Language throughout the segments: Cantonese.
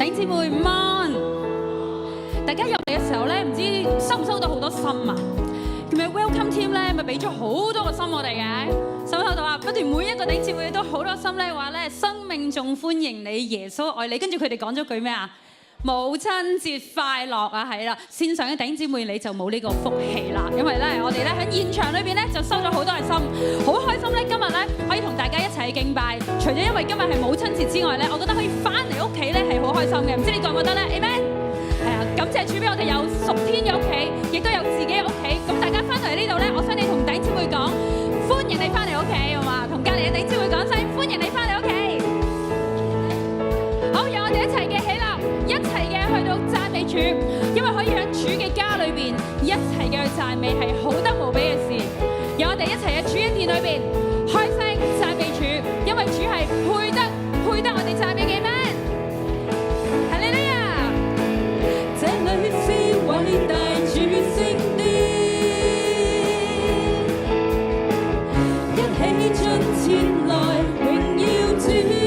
弟兄姊妹午安，大家入嚟嘅時候咧，唔知收唔收到好多心啊？咁咪 Welcome Team 咧，咪俾咗好多個心我哋嘅，收唔收到啊？不斷每一個弟兄姊妹都好多心咧，話咧生命仲歡迎你，耶穌愛你。跟住佢哋講咗句咩啊？母親節快樂啊，係啦！線上嘅弟兄姊妹你就冇呢個福氣啦，因為咧我哋咧喺現場裏邊咧就收咗好多嘅心，好開心咧今日咧可以同大家一齊去敬拜。除咗因為今日係母親節之外咧，我覺得可以翻嚟屋企咧係好開心嘅，唔知你覺唔覺得咧 ？Amen。係啊，感謝主俾我哋有屬天嘅屋企，亦都有自己嘅屋企。咁大家翻嚟呢度咧，我想你同弟兄姊妹講，歡迎你翻嚟屋企，好嘛？同隔離嘅弟兄姊妹講聲歡迎你翻嚟屋企。好，讓我哋一齊嘅起立，一齊嘅去到讚美主，因為可以喺主嘅家裏邊一齊嘅去讚美係好得無比嘅事。讓我哋一齊喺主嘅殿裏邊開聲讚美主，因為主係配得我哋讚美嘅咩？哈利路亞！這裏是偉大主聖殿，一起進前來榮耀主。於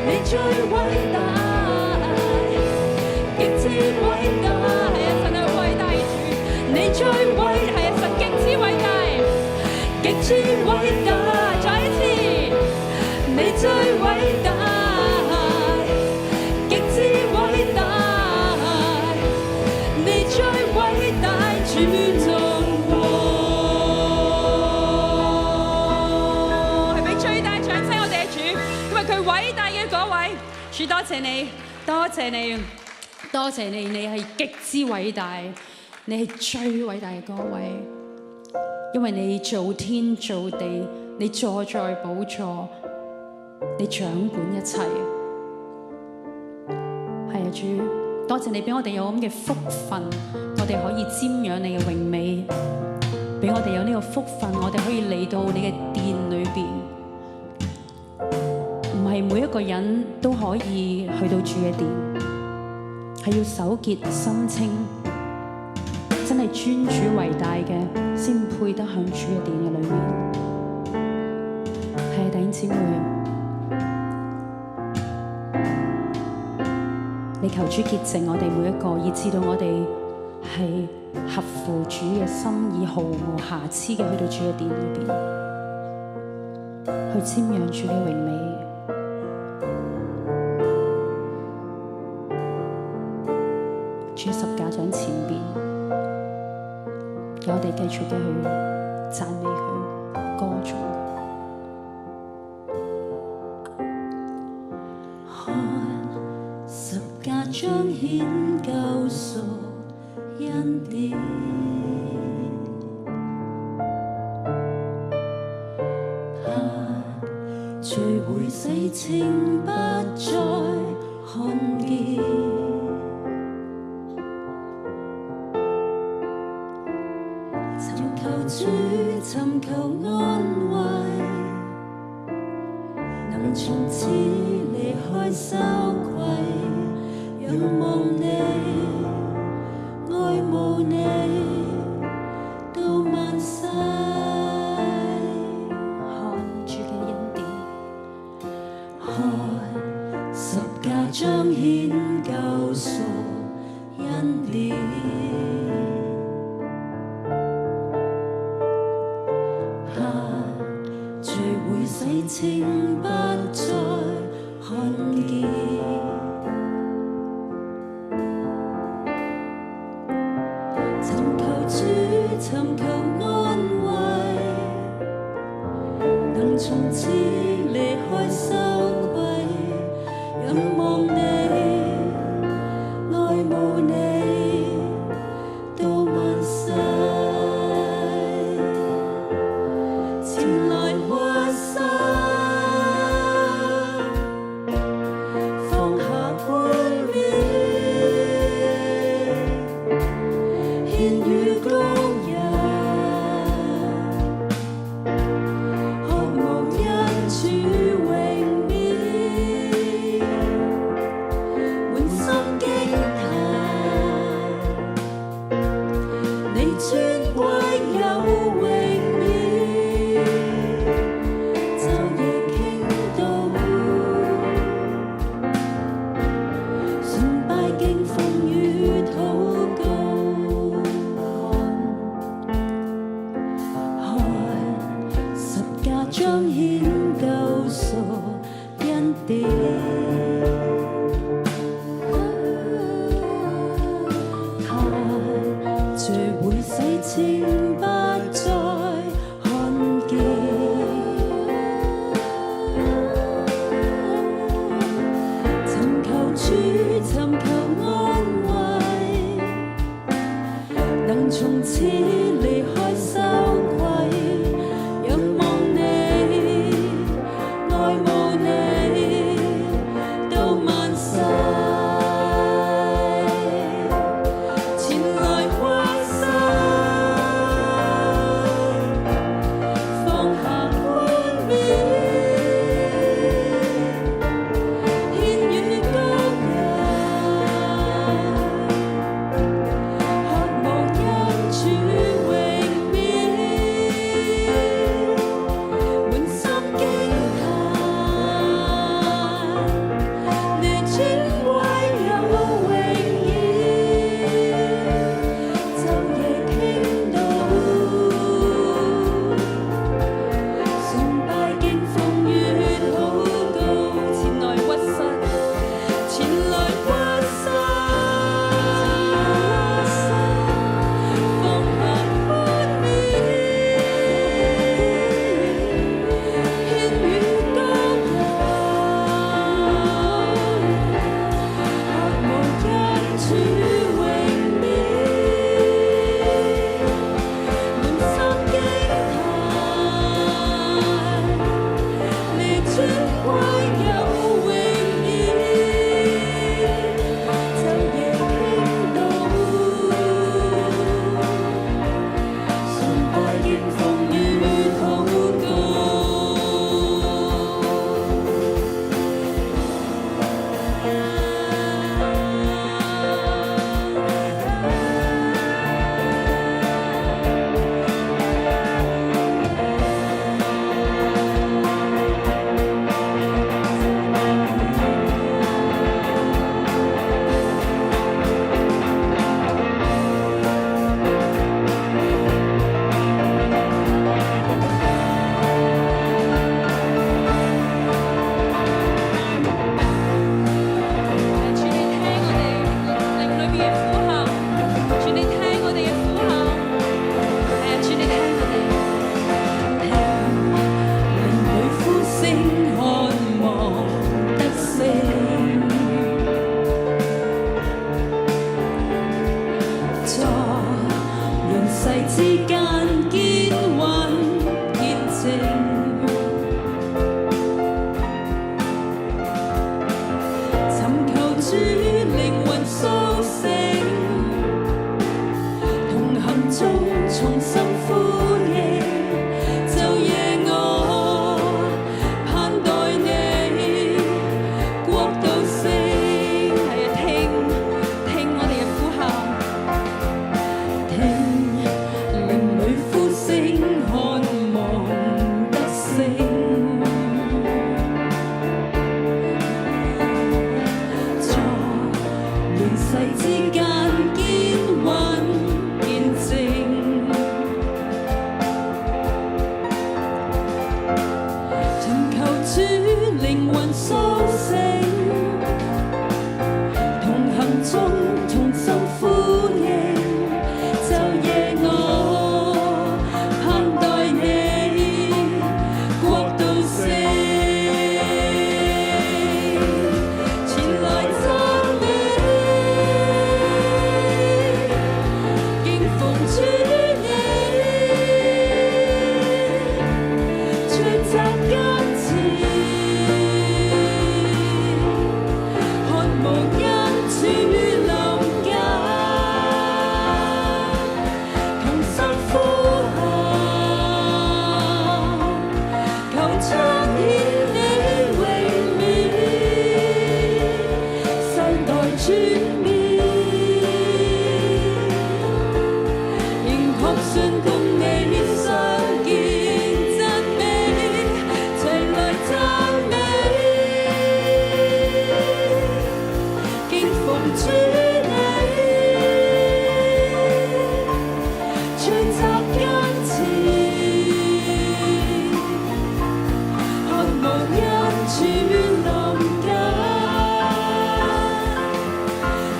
你最偉大，極之偉大，係啊，神係偉大主，你最偉大，係啊，神極之偉大，極之偉大，再一次，你最偉大，極之偉大，你最偉大，主眾王，係俾最大掌聲我哋嘅主，因為佢偉大嘅嗰位。主多謝你，多謝你，多謝你，你係極之偉大，你係最偉大嘅嗰位，因為你造天造地，你坐在寶座，你掌管一切。係啊，主，多謝你俾我哋有咁嘅福分，我哋可以瞻仰你嘅榮美，俾我哋有呢個福分，我哋可以嚟到你嘅殿裏邊。唔係每一個人都可以去到主嘅殿，係要手潔心清，真係尊主為大嘅，先配得向主嘅殿嘅裏面。係啊，弟兄姊妹，你求主潔淨我哋每一個，以致到我哋係合乎主嘅心意，毫無瑕疵嘅去到主嘅殿裏邊，去瞻仰主嘅榮美。主十架掌前邊，有我哋繼續嘅去讚美佢、歌頌佢。看十架彰顯救贖恩典，盼聚會洗清不再看見。主尋求安慰，能從此離開羞愧，仰望你，愛慕你，到萬世。看主嘅恩典，看十架彰顯救贖恩典。洗清不再看見，尋求主，尋求安慰，能從此離開羞愧，仰望你，愛慕你，到萬世。永主靈魂甦醒，同行中重新呼應，晝夜我盼待你國度升。係啊，聽我哋嘅呼喊，聽靈裏呼聲，渴望得勝。世之間堅穩見證，尋求主靈魂甦醒，同行中重新呼應，晝夜我盼待你國度升。前來讚美，奉主你，聚集跟前，渴望恩主臨近，同心呼喊，求彰顯你榮冕，世代轉變。信共你相見真美，齊來讚美，敬奉主你，聚集跟前，渴望恩主臨近，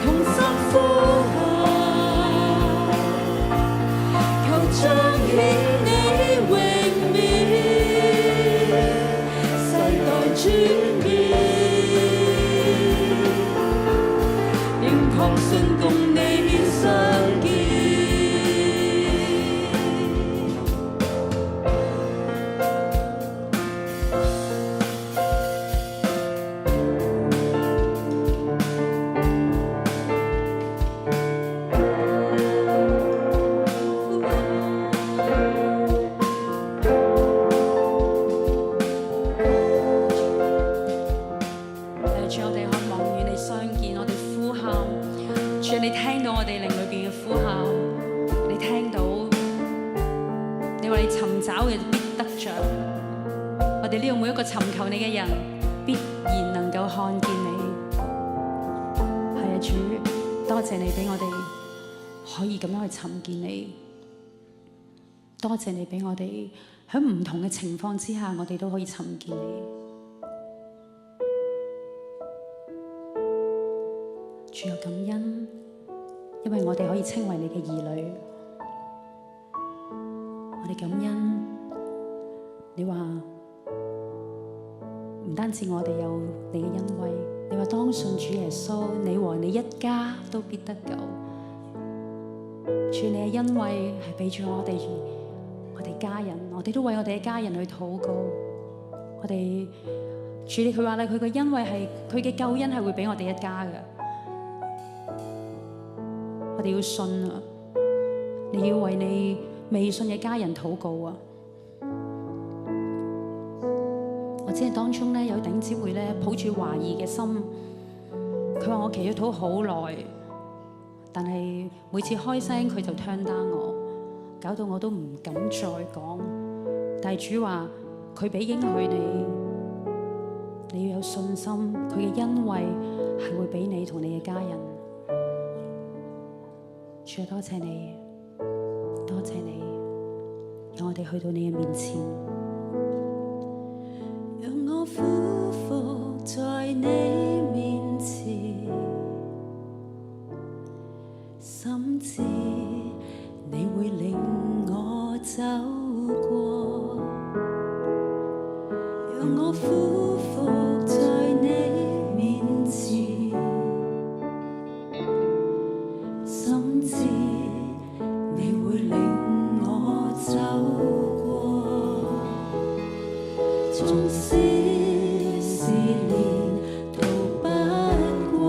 同心呼喊。彰顯你榮冕，世代轉變，仍確信共你相見。主，你聽到我哋靈裏邊嘅呼喊，你聽到，你話你尋找嘅必得着，我哋呢度每一個尋求你嘅人，必然能夠看見你。係啊，主，多謝你俾我哋可以咁樣去尋見你，多謝你俾我哋喺唔同嘅情況之下，我哋都可以尋見你。主有感恩，因為我哋可以稱為你嘅兒女。我哋感恩，你話唔單止我哋有你嘅恩惠，你話當信主耶穌，你和你一家都必得救。主，你嘅恩惠係俾咗我哋家人，我哋都為我哋嘅家人去禱告。我哋主，佢話咧，佢嘅恩惠係佢嘅救恩係會俾我哋一家嘅。我哋要信啊！你要為你未信嘅家人禱告啊！我知係當中咧有弟兄姊妹咧抱住懷疑嘅心，佢話我祈咗禱好耐，但係每次開聲佢就turn down我，搞到我都唔敢再講。但係主話佢俾應許你，你要有信心，佢嘅恩惠係會俾你同你嘅家人。主啊，多謝你，多謝你，讓我哋去到你嘅面前，讓我俯伏在你面前，深知你會領我走過，讓我俯伏在你面前，深知你會領我走過，縱使試煉逃不過，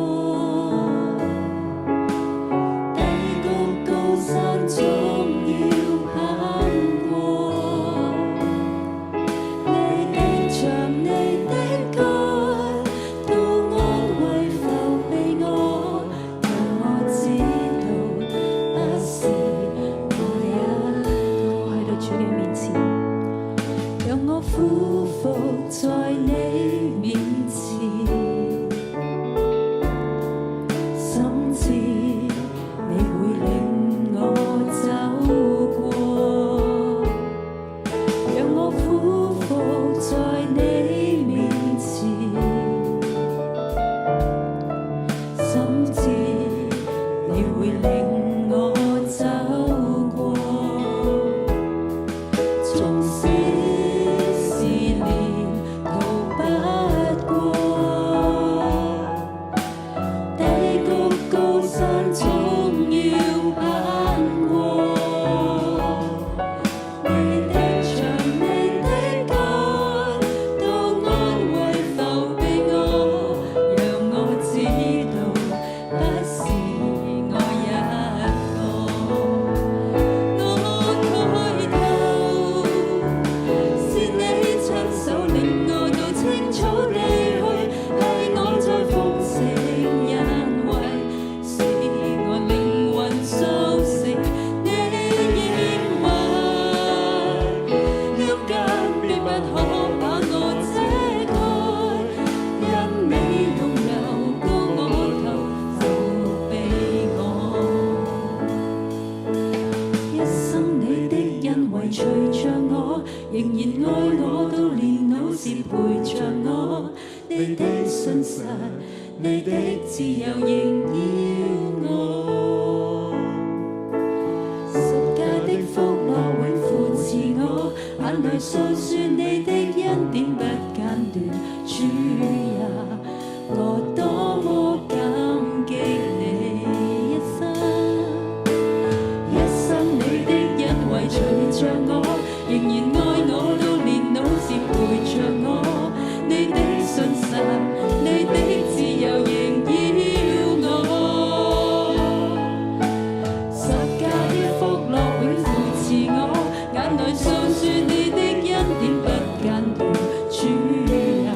你的自由縈繞我。十架的福樂永扶持我，眼淚訴說你的恩典不間斷。主呀，我多麼感激你一生，一生你的恩惠隨着我，仍然愛我到年老時陪着我。你的信實，你的自由縈繞我。十架的福樂永扶持我，眼淚訴說你的恩典不間斷。主啊，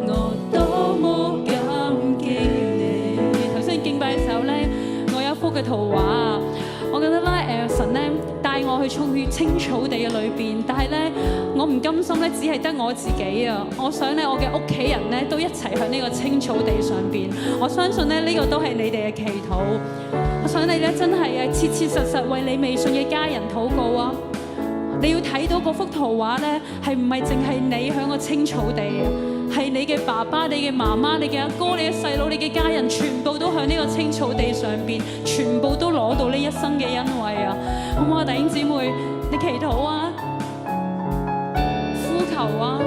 我多麼感激你。頭先敬拜嘅時候咧，我有一幅嘅圖畫，我覺得咧神咧帶我去衝去青草地嘅裏邊，但係咧我唔甘心咧，只係得我自己啊！我想咧我嘅屋企人咧都一齊喺呢個青草地上邊。我相信咧呢個都係你哋嘅祈禱。我想你咧真係切切實實為你未信嘅家人禱告啊！你要睇到嗰幅圖畫咧，係唔係淨係你喺個青草地啊？係你嘅爸爸、你嘅媽媽、你嘅阿哥、你嘅細佬、你嘅家人，全部都喺呢個青草地上邊，全部都攞到呢一生嘅恩惠啊！好唔好啊，弟兄姊妹？你祈禱啊，呼求啊！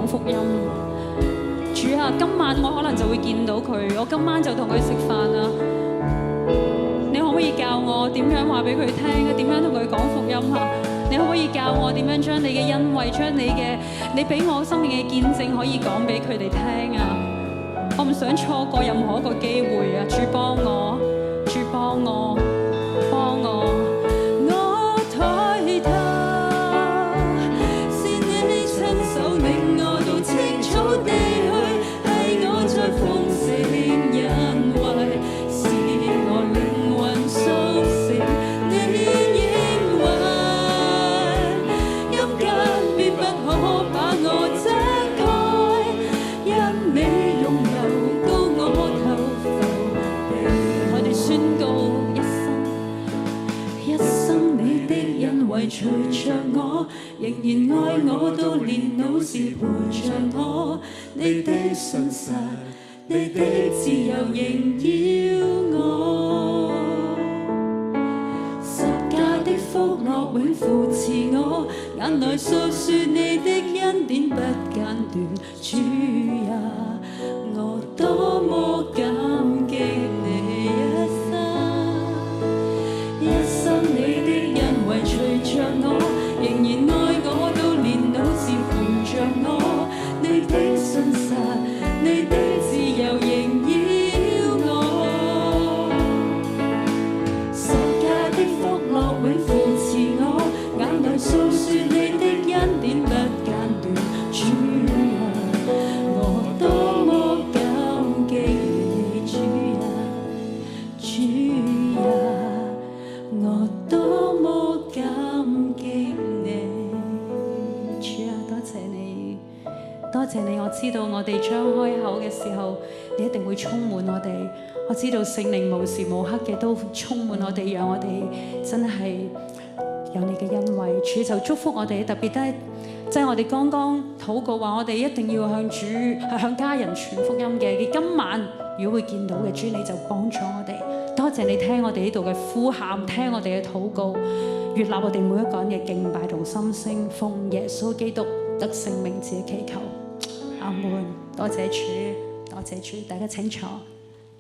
福音，主啊，今晚我可能就會見到佢，我今晚就同佢食飯啊！你可唔可以教我點樣話俾佢聽？點樣同佢講福音啊？你可唔可以教我點樣將你嘅恩惠，將你俾我生命嘅見證可以講俾佢哋聽啊？我唔想錯過任何一個機會啊！主幫我，主幫我，幫我。隨着我，仍然愛我到年老時陪着我。你的信實，你的自由縈繞我。十架的福樂永扶持我，眼淚訴說你的恩典不間斷。主啊，我多麼感激你一生你的恩惠隨着我，仍然愛我到年老時陪着我。你的信實，你的自由縈繞我。十架的福樂永扶持我，眼淚訴說你的恩典不間斷。主啊，我多麼感激你，主啊，主啊，我多麼感激你。主啊，多謝你，多謝你。我知道我哋張開口嘅時候，你一定會充滿我哋。我知道聖靈無時無刻嘅都充滿我哋，讓我哋真係有你嘅恩惠。主就祝福我哋，特別咧，即係我哋剛剛禱告話，我哋一定要向主、向家人傳福音嘅。今晚如果會見到嘅，主你就幫助我哋。多謝你聽我哋呢度嘅呼喊，聽我哋嘅禱告，悅納我哋每一個人嘅敬拜同心聲，奉耶穌基督得勝名字嘅祈求，阿門。多謝主，多謝主，大家請坐。